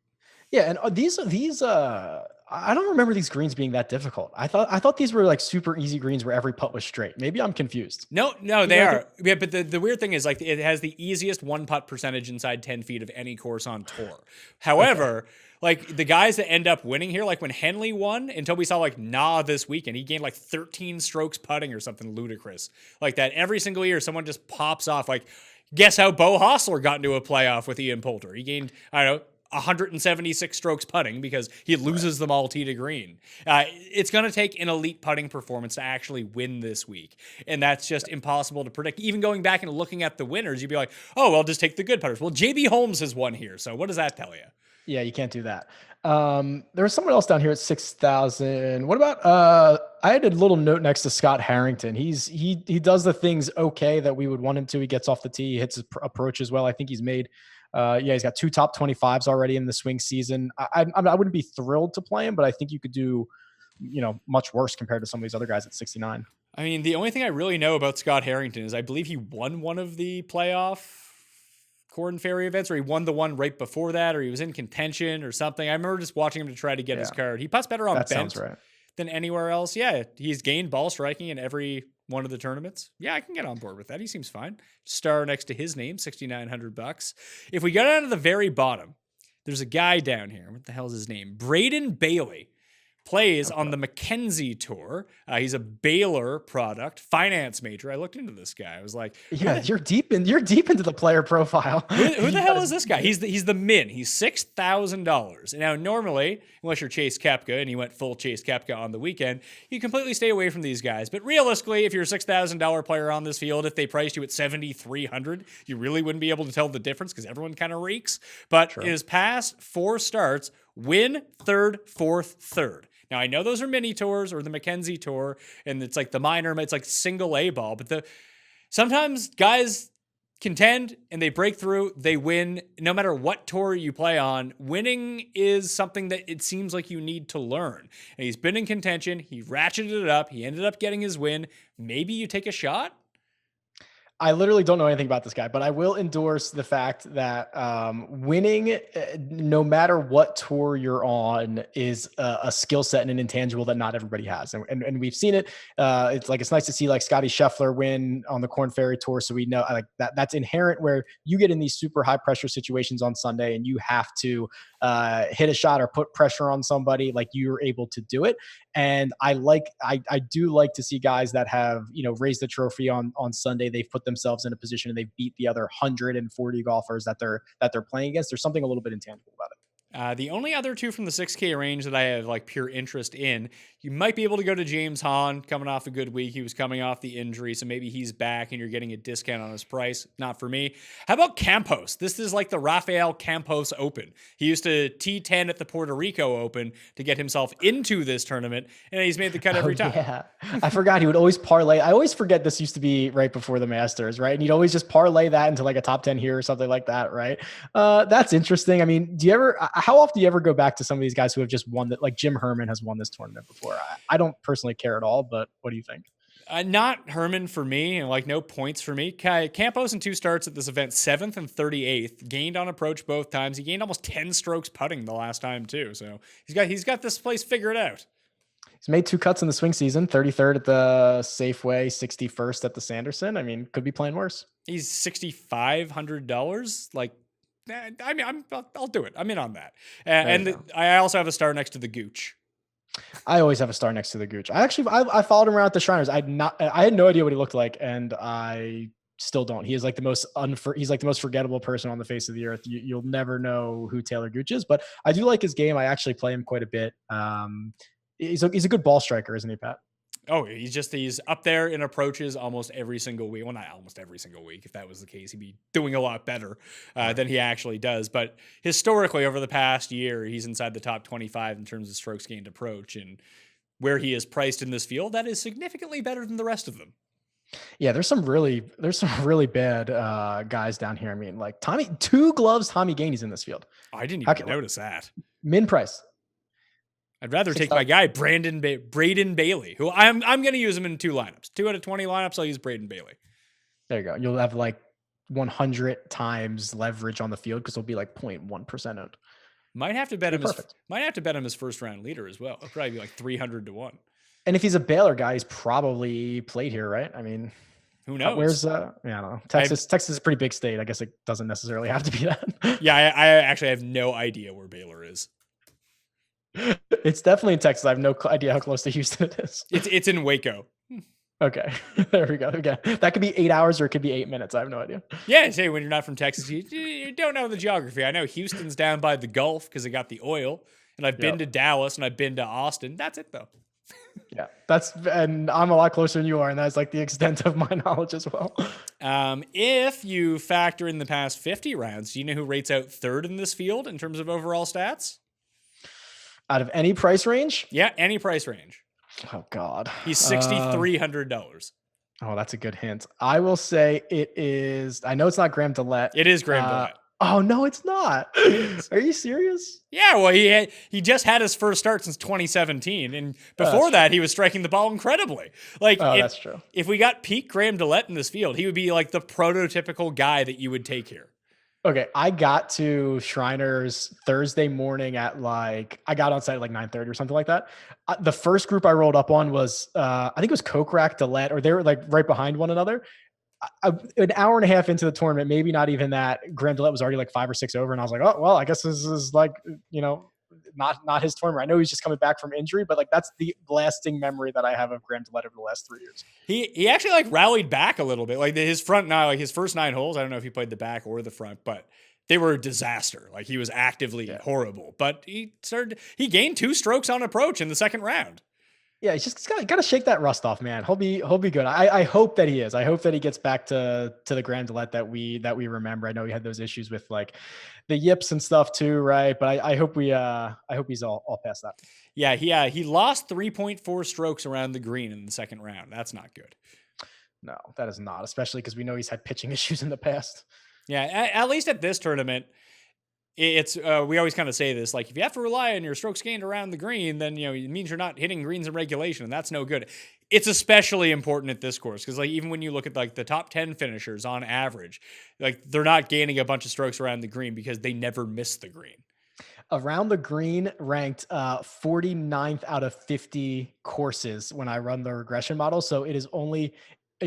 Yeah, and these I don't remember these greens being that difficult. I thought these were like super easy greens where every putt was straight. Maybe I'm confused. No, they are. Yeah, but the weird thing is like it has the easiest one putt percentage inside 10 feet of any course on tour. However, like the guys that end up winning here, like when Henley won, until we saw like this weekend, he gained like 13 strokes putting or something ludicrous like that. Every single year, someone just pops off. Like, guess how Bo Hostler got into a playoff with Ian Poulter? He gained, I don't know, 176 strokes putting because he loses them all tee to green. It's going to take an elite putting performance to actually win this week. And that's just impossible to predict. Even going back and looking at the winners, you'd be like, oh, well, just take the good putters. Well, JB Holmes has won here. So what does that tell you? Yeah, you can't do that. There was someone else down here at 6,000. What about, I had a little note next to Scott Harrington. He does the things okay that we would want him to. He gets off the tee, he hits his approach as well. I think he's made, he's got 2 top 25s already in the swing season. I wouldn't be thrilled to play him, but I think you could do, much worse compared to some of these other guys at 69. I mean, the only thing I really know about Scott Harrington is I believe he won one of the playoff Corn Ferry events, or he won the one right before that, or he was in contention or something. I remember just watching him to try to get his card. He putts better on bent than anywhere else. Yeah, he's gained ball striking in every one of the tournaments. Yeah, I can get on board with that. He seems fine. Star next to his name, $6,900. If we go down to the very bottom, there's a guy down here. What the hell is his name? Braden Bailey. Plays on the Mackenzie Tour. He's a Baylor product, finance major. I looked into this guy. I was like, yeah, you're deep into the player profile. Who the hell is this guy? He's the min. He's $6,000. Now, normally, unless you're Chase Koepka and you went full Chase Koepka on the weekend, you completely stay away from these guys. But realistically, if you're a $6,000 player on this field, if they priced you at $7,300, you really wouldn't be able to tell the difference because everyone kind of reeks. But in his past 4 starts, win, third, fourth, third. Now, I know those are mini tours or the Mackenzie Tour, and it's like the minor, it's like single A ball, but sometimes guys contend and they break through, they win. No matter what tour you play on, winning is something that it seems like you need to learn. And he's been in contention. He ratcheted it up. He ended up getting his win. Maybe you take a shot. I literally don't know anything about this guy, but I will endorse the fact that winning, no matter what tour you're on, is a skill set and an intangible that not everybody has. And we've seen it. It's nice to see like Scotty Scheffler win on the Corn Ferry Tour. So we know like that's inherent where you get in these super high pressure situations on Sunday and you have to hit a shot or put pressure on somebody, like you're able to do it. And I do like to see guys that have, raised the trophy on Sunday. They've put themselves in a position and they've beat the other 140 golfers that they're playing against. There's something a little bit intangible about it. The only other two from the 6K range that I have like pure interest in, you might be able to go to James Hahn coming off a good week. He was coming off the injury, so maybe he's back and you're getting a discount on his price. Not for me. How about Campos? This is like the Rafael Campos Open. He used to T10 at the Puerto Rico Open to get himself into this tournament, and he's made the cut every time. Yeah, I forgot he would always parlay. I always forget this used to be right before the Masters, right? And he'd always just parlay that into like a top 10 here or something like that, right? That's interesting. I mean, how often do you ever go back to some of these guys who have just won that? Like Jim Herman has won this tournament before. I don't personally care at all, but what do you think? Not Herman for me, and like no points for me. Campos in 2 starts at this event, 7th and 38th, gained on approach both times. He gained almost 10 strokes putting the last time too. So he's got this place figured out. He's made 2 cuts in the swing season, 33rd at the Safeway, 61st at the Sanderson. I mean, could be playing worse. He's $6,500. Like, I mean, I'll do it. I'm in on that. I also have a star next to the Gooch. I always have a star next to the Gooch. I followed him around at the Shriners. I had no idea what he looked like, and I still don't. He is like the most forgettable person on the face of the earth. You'll never know who Taylor Gooch is, but I do like his game. I actually play him quite a bit. He's a good ball striker, isn't he, Pat? Oh, he's up there in approaches almost every single week. Well, not almost every single week. If that was the case, he'd be doing a lot better than he actually does. But historically, over the past year, he's inside the top 25 in terms of strokes gained approach. And where he is priced in this field, that is significantly better than the rest of them. Yeah, there's some really bad guys down here. I mean, like Two Gloves Tommy Gainey's in this field. I didn't even notice that. Min price. I'd rather take my guy Braden Bailey, who I'm going to use him in 2 lineups. 2 out of 20 lineups, I'll use Braden Bailey. There you go. You'll have like 100 times leverage on the field because it'll be like 0.1% owned. Might have to bet him his first round leader as well. It'll probably be like 300 to 1. And if he's a Baylor guy, he's probably played here, right? I mean, who knows? Where's I don't know. Texas is a pretty big state. I guess it doesn't necessarily have to be that. Yeah, I actually have no idea where Baylor is. It's definitely in Texas. I have no idea how close to Houston it is. It's in Waco. Okay, there we go. Okay, that could be 8 hours or it could be 8 minutes. I have no idea. Yeah, say when you're not from Texas, you don't know the geography. I know Houston's down by the Gulf because it got the oil, and I've been to Dallas and I've been to Austin. That's it though. Yeah, and I'm a lot closer than you are, and that's like the extent of my knowledge as well. If you factor in the past 50 rounds, do you know who rates out third in this field in terms of overall stats? Out of any price range? Yeah, any price range. Oh God, he's $6,300. Oh, that's a good hint. I will say it is. I know it's not Graham Dillette. It is Graham Dillette. Oh no, it's not. Are you serious? Yeah, well, he just had his first start since 2017, and before that, he was striking the ball incredibly. Like, that's true. If we got peak Graham Dillette in this field, he would be like the prototypical guy that you would take here. Okay, I got to Shriners Thursday morning at I got on site at like 9:30 or something like that. The first group I rolled up on was I think it was Kokrak, Dillette, or they were like right behind one another. An hour and a half into the tournament, maybe not even that, Graham Dillette was already like 5 or 6 over, and I was like, oh well, I guess this is like, not his tournament. I know he's just coming back from injury, but like that's the lasting memory that I have of Graham Dillette over the last 3 years. He actually like rallied back a little bit. Like his front nine, like his first 9 holes, I don't know if he played the back or the front, but they were a disaster. Like he was actively horrible. But he gained 2 strokes on approach in the second round. Yeah, he's just got to shake that rust off, man. He'll be good. I hope that he is. I hope that he gets back to the Graham Dillette that we remember. I know he had those issues with like the yips and stuff too, right? But I hope he's all past that. Yeah, he lost 3.4 strokes around the green in the second round. That's not good. No, that is not, especially because we know he's had pitching issues in the past. Yeah, at least at this tournament, it's we always kind of say this, like if you have to rely on your strokes gained around the green, then it means you're not hitting greens in regulation, and that's no good. It's especially important at this course because like even when you look at like the top 10 finishers on average, like they're not gaining a bunch of strokes around the green because they never miss the green. Around the green ranked 49th out of 50 courses when I run the regression model, so it is only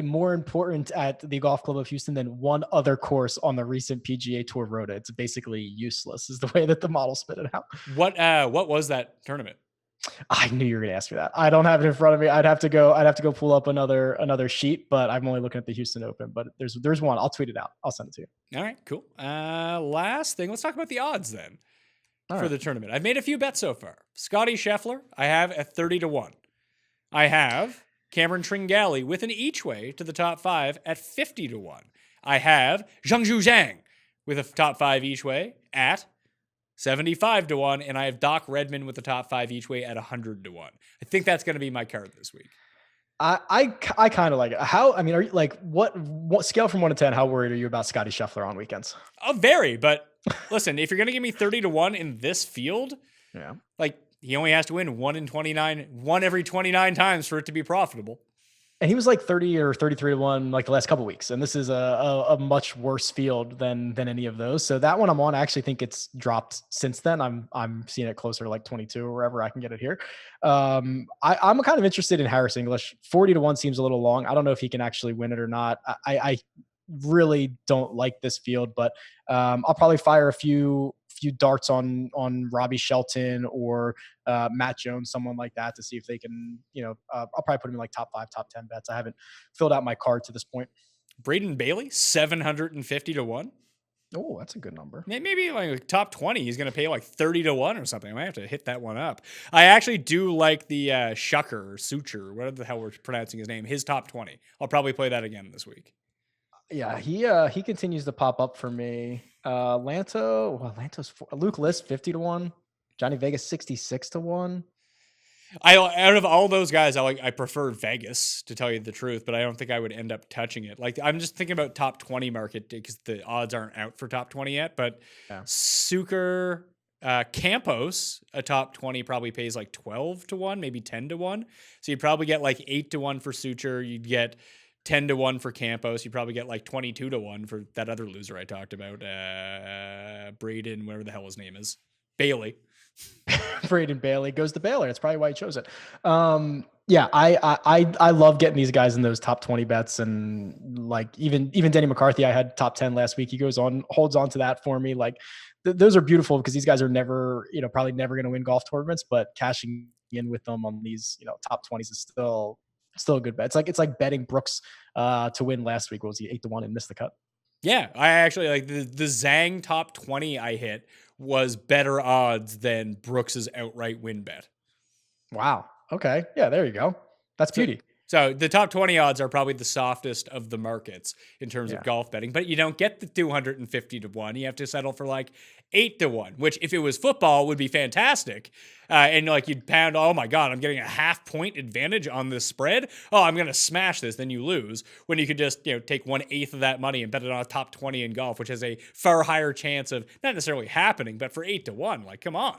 more important at the Golf Club of Houston than one other course on the recent PGA Tour Rota. It's basically useless is the way that the model spit it out. What was that tournament? I knew you were going to ask me that. I don't have it in front of me. I'd have to go pull up another sheet, but I'm only looking at the Houston Open, but there's one. I'll tweet it out. I'll send it to you. All right, cool. Last thing, let's talk about the odds then for the tournament. I've made a few bets so far. Scotty Scheffler, I have at 30 to 1. I have Cameron Tringale with an each way to the top 5 at 50 to 1. I have Zhangzhou Zhang with a top 5 each way at 75 to 1. And I have Doc Redman with the top 5 each way at 100 to 1. I think that's going to be my card this week. I kind of like it. Are you like, what scale from 1 to 10, how worried are you about Scotty Scheffler on weekends? Oh, very. But listen, if you're going to give me 30 to 1 in this field, like, he only has to win one every 29 times for it to be profitable. And he was like 30 or 33 to 1 like the last couple of weeks. And this is a much worse field than any of those. So that one I'm on, I actually think it's dropped since then. I'm seeing it closer to like 22 or wherever I can get it here. I'm kind of interested in Harris English. 40 to 1 seems a little long. I don't know if he can actually win it or not. I really don't like this field, but I'll probably fire a few darts on Robbie Shelton or Matt Jones, someone like that, to see if they can, I'll probably put him in like top 5, top 10 bets. I haven't filled out my card to this point. Braden Bailey, 750 to 1. Oh, that's a good number. Maybe like top 20, he's going to pay like 30 to 1 or something. I might have to hit that one up. I actually do like the Shucker or Suture, whatever the hell we're pronouncing his name, his top 20. I'll probably play that again this week. Yeah, he continues to pop up for me. Lanto's Luke List 50 to 1, Johnny Vegas 66 to 1. Out of all those guys, I prefer Vegas, to tell you the truth, but I don't think I would end up touching it. Like, I'm just thinking about top 20 market because the odds aren't out for top 20 yet. But Yeah. Suker, Campos, a top 20 probably pays like 12 to 1, maybe 10 to 1. So you'd probably get like 8 to 1 for Suture. You'd get 10 to 1 for Campos. You probably get like 22 to 1 for that other loser I talked about, Braden, whatever the hell his name is, Bailey. Braden Bailey goes to Baylor. That's probably why he chose it. Yeah, I love getting these guys in those top 20 bets, and like even Denny McCarthy, I had top 10 last week. He holds on to that for me. Like those are beautiful because these guys are never, probably never going to win golf tournaments, but cashing in with them on these, top 20s is still a good bet. It's like betting Brooks to win last week. What was he, 8 to 1 and missed the cut? Yeah, I actually like the Zhang top 20 I hit was better odds than Brooks's outright win bet. Wow. Okay. Yeah, there you go. That's beauty. So the top 20 odds are probably the softest of the markets in terms of golf betting, but you don't get the 250 to 1. You have to settle for like 8 to 1, which if it was football would be fantastic. And like you'd pound, oh my God, I'm getting a half point advantage on this spread. Oh, I'm going to smash this. Then you lose, when you could just, take 1/8 of that money and bet it on a top 20 in golf, which has a far higher chance of not necessarily happening, but for 8 to 1, like, come on.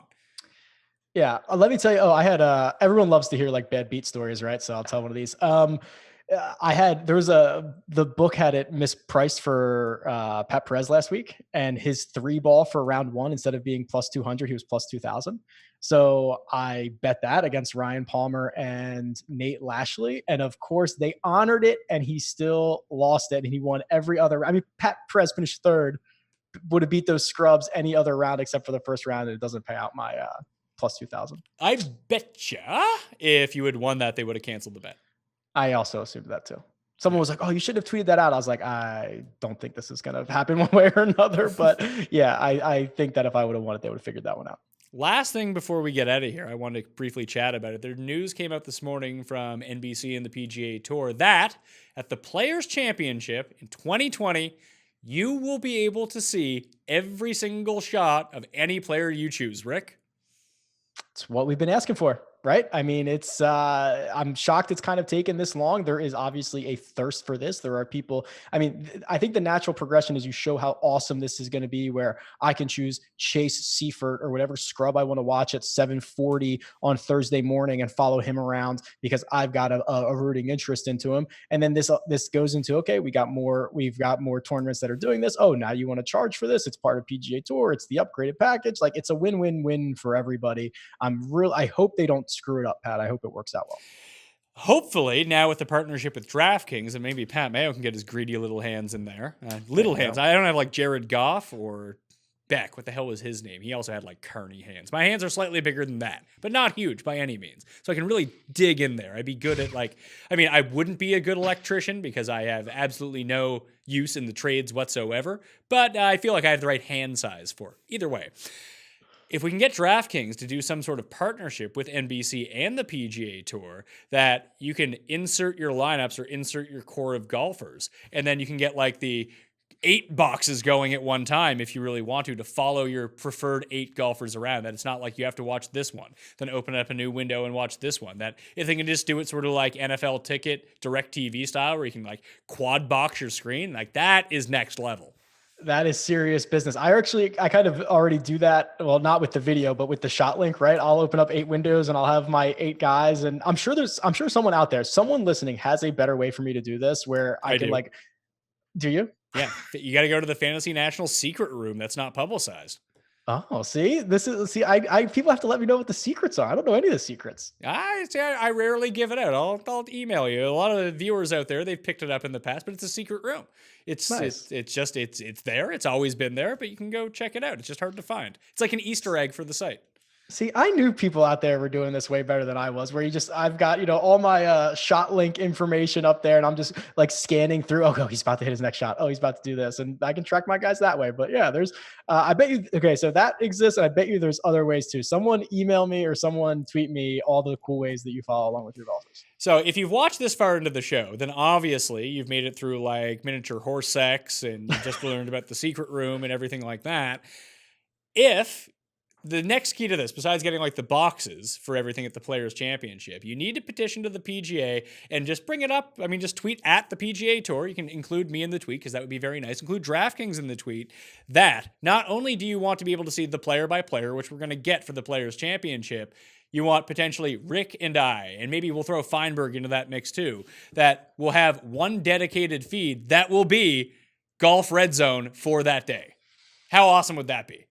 Yeah, let me tell you. I had everyone loves to hear like bad beat stories, right? So I'll tell one of these. The book had it mispriced for Pat Perez last week, and his 3-ball for round 1, instead of being plus 200, he was plus 2,000. So I bet that against Ryan Palmer and Nate Lashley, and of course they honored it, and he still lost it, and he won every other. I mean, Pat Perez finished 3rd, would have beat those scrubs any other round except for the first round, and it doesn't pay out my plus 2,000. I betcha if you had won that, they would have canceled the bet. I also assumed that too. Someone was like, "Oh, you should have tweeted that out." I was like, I don't think this is going to happen one way or another. But yeah, I think that if I would have won it, they would have figured that one out. Last thing before we get out of here, I wanted to briefly chat about it. The news came out this morning from NBC and the PGA Tour that at the Players' Championship in 2020, you will be able to see every single shot of any player you choose, Rick. It's what we've been asking for, right? I mean, I'm shocked it's kind of taken this long. There is obviously a thirst for this. There are people, I mean, I think the natural progression is you show how awesome this is going to be, where I can choose Chase Seifert or whatever scrub I want to watch at 7:40 on Thursday morning and follow him around because I've got a rooting interest into him. And then this goes into, okay, we've got more tournaments that are doing this. Oh, now you want to charge for this? It's part of PGA Tour. It's the upgraded package. Like, it's a win-win-win for everybody. I hope they don't screw it up, Pat. I hope it works out well. Hopefully, now with the partnership with DraftKings, and maybe Pat Mayo can get his greedy little hands in there. Little hands. I don't have like Jared Goff or Beck. What the hell was his name? He also had like Carney hands. My hands are slightly bigger than that, but not huge by any means. So I can really dig in there. I'd be good at I wouldn't be a good electrician because I have absolutely no use in the trades whatsoever, but I feel like I have the right hand size for it. Either way. If we can get DraftKings to do some sort of partnership with NBC and the PGA Tour, that you can insert your lineups or insert your core of golfers, and then you can get like the 8 boxes going at one time if you really want to follow your preferred 8 golfers around, that it's not like you have to watch this one, then open up a new window and watch this one. That if they can just do it sort of like NFL Ticket, direct TV style, where you can like quad box your screen, like that is next level. That is serious business. I kind of already do that. Well, not with the video, but with the shot link, right? I'll open up 8 windows and I'll have my 8 guys. And I'm sure someone out there, someone listening has a better way for me to do this where I can do. Do you? Yeah. You got to go to the Fantasy National secret room that's not publicized. Oh, see, people have to let me know what the secrets are. I don't know any of the secrets. I rarely give it out. I'll email you. A lot of the viewers out there, they've picked it up in the past, but it's a secret room. It's nice. It's there. It's always been there, but you can go check it out. It's just hard to find. It's like an Easter egg for the site. See, I knew people out there were doing this way better than I was, where I've got, all my shot link information up there and I'm just like scanning through. Oh, he's about to hit his next shot. Oh, he's about to do this. And I can track my guys that way. But yeah, I bet you, okay, so that exists. And I bet you there's other ways too. Someone email me or someone tweet me all the cool ways that you follow along with your golfers. So if you've watched this far into the show, then obviously you've made it through like miniature horse sex and you just learned about the secret room and everything like that. If the next key to this, besides getting like the boxes for everything at the Players Championship, you need to petition to the PGA and just bring it up. I mean, just tweet at the PGA Tour. You can include me in the tweet because that would be very nice. Include DraftKings in the tweet. That not only do you want to be able to see the player by player, which we're going to get for the Players Championship, you want potentially Rick and I, and maybe we'll throw Feinberg into that mix too, that will have one dedicated feed that will be Golf Red Zone for that day. How awesome would that be?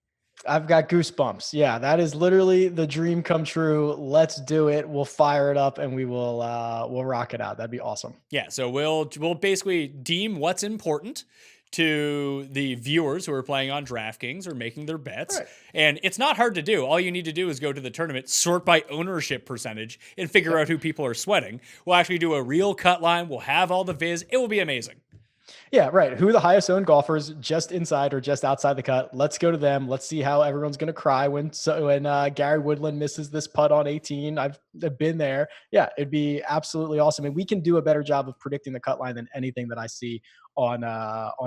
I've got goosebumps. Yeah, that is literally the dream come true. Let's do it. We'll fire it up and we'll rock it out. That'd be awesome. Yeah, so we'll basically deem what's important to the viewers who are playing on DraftKings or making their bets. Right. And it's not hard to do. All you need to do is go to the tournament, sort by ownership percentage, and figure out who people are sweating. We'll actually do a real cut line. We'll have all the viz. It will be amazing. Yeah, right. Who are the highest owned golfers just inside or just outside the cut? Let's go to them. Let's see how everyone's going to cry when Gary Woodland misses this putt on 18. I've been there. Yeah, it'd be absolutely awesome. And we can do a better job of predicting the cut line than anything that I see on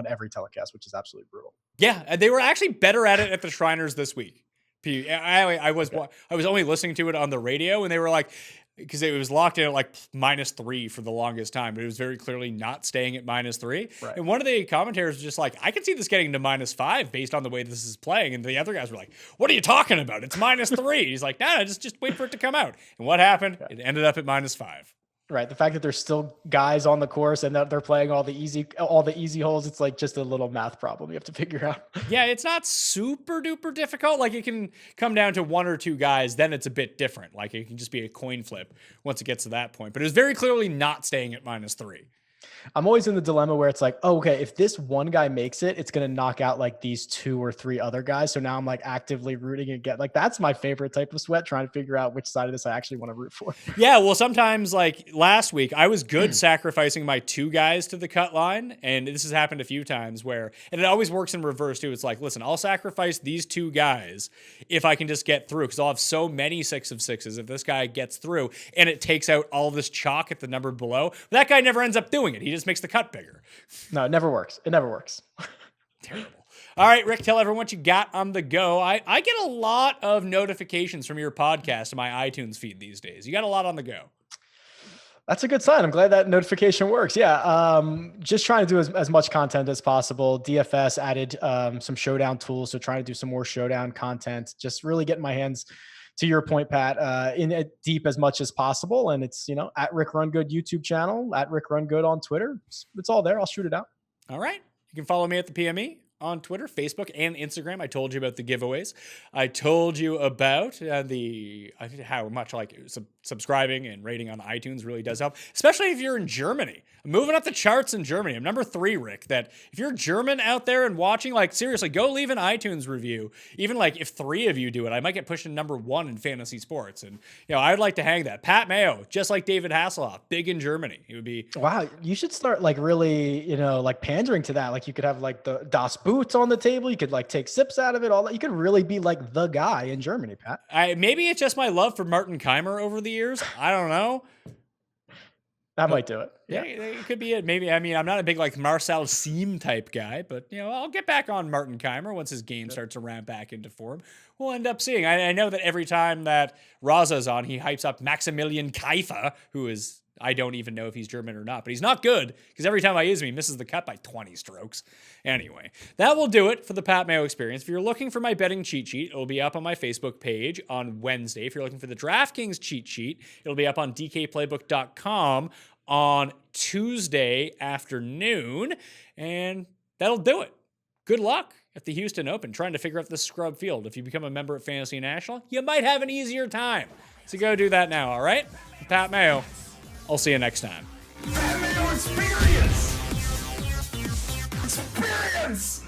every telecast, which is absolutely brutal. Yeah, they were actually better at it at the Shriners this week. I was only listening to it on the radio, and they were like, because it was locked in at like -3 for the longest time, but it was very clearly not staying at -3. Right. And one of the commentators was just like, I could see this getting to -5 based on the way this is playing. And the other guys were like, what are you talking about? It's -3. He's like, no, just wait for it to come out. And what happened? Yeah. It ended up at -5. Right. The fact that there's still guys on the course and that they're playing all the easy holes, it's like just a little math problem you have to figure out. Yeah, it's not super duper difficult. Like it can come down to one or two guys, then it's a bit different. Like it can just be a coin flip once it gets to that point. But it was very clearly not staying at -3. I'm always in the dilemma where it's like, oh, okay, if this one guy makes it, it's going to knock out like these 2 or 3 other guys. So now I'm like actively rooting against, like, that's my favorite type of sweat, trying to figure out which side of this I actually want to root for. Yeah. Well, sometimes like last week I was good sacrificing my 2 guys to the cut line. And this has happened a few times and it always works in reverse too. It's like, listen, I'll sacrifice these 2 guys if I can just get through, because I'll have so many 6 of 6s if this guy gets through and it takes out all this chalk at the number below. That guy never ends up doing it. He just makes the cut bigger. No, it never works. It never works. Terrible. All right, Rick, tell everyone what you got on the go. I get a lot of notifications from your podcast in my iTunes feed these days. You got a lot on the go. That's a good sign. I'm glad that notification works. Yeah. Just trying to do as much content as possible. DFS added some showdown tools. So trying to do some more showdown content, just really getting my hands, to your point, Pat, in it deep as much as possible. And it's, at Rick Run Good YouTube channel, at Rick Run Good on Twitter. It's all there. I'll shoot it out. All right. You can follow me at the PME on Twitter, Facebook, and Instagram. I told you about the giveaways. I told you about how much subscribing and rating on iTunes really does help, especially if you're in Germany. I'm moving up the charts in Germany. I'm number 3, Rick. That if you're German out there and watching, like seriously, go leave an iTunes review. Even like if 3 of you do it, I might get pushed to number 1 in fantasy sports. And I'd like to hang that. Pat Mayo, just like David Hasselhoff, big in Germany. It would be wow. You should start like really, like pandering to that. Like you could have like the Das Boots on the table. You could like take sips out of it. All that. You could really be like the guy in Germany, Pat. Maybe it's just my love for Martin Keimer over the years. I don't know. That might do it. Yeah, it could be it. Maybe. I mean, I'm not a big like Marcel Siem type guy, but I'll get back on Martin Keimer once his game starts to ramp back into form. We'll end up seeing. I know that every time that Raza's on, he hypes up Maximilian Keifer, who is, I don't even know if he's German or not, but he's not good because every time I use him, he misses the cut by 20 strokes. Anyway, that will do it for the Pat Mayo experience. If you're looking for my betting cheat sheet, it'll be up on my Facebook page on Wednesday. If you're looking for the DraftKings cheat sheet, it'll be up on dkplaybook.com on Tuesday afternoon. And that'll do it. Good luck at the Houston Open trying to figure out the scrub field. If you become a member at Fantasy National, you might have an easier time. So go do that now, all right? Pat Mayo. I'll see you next time. Pat Mayo Experience! Experience!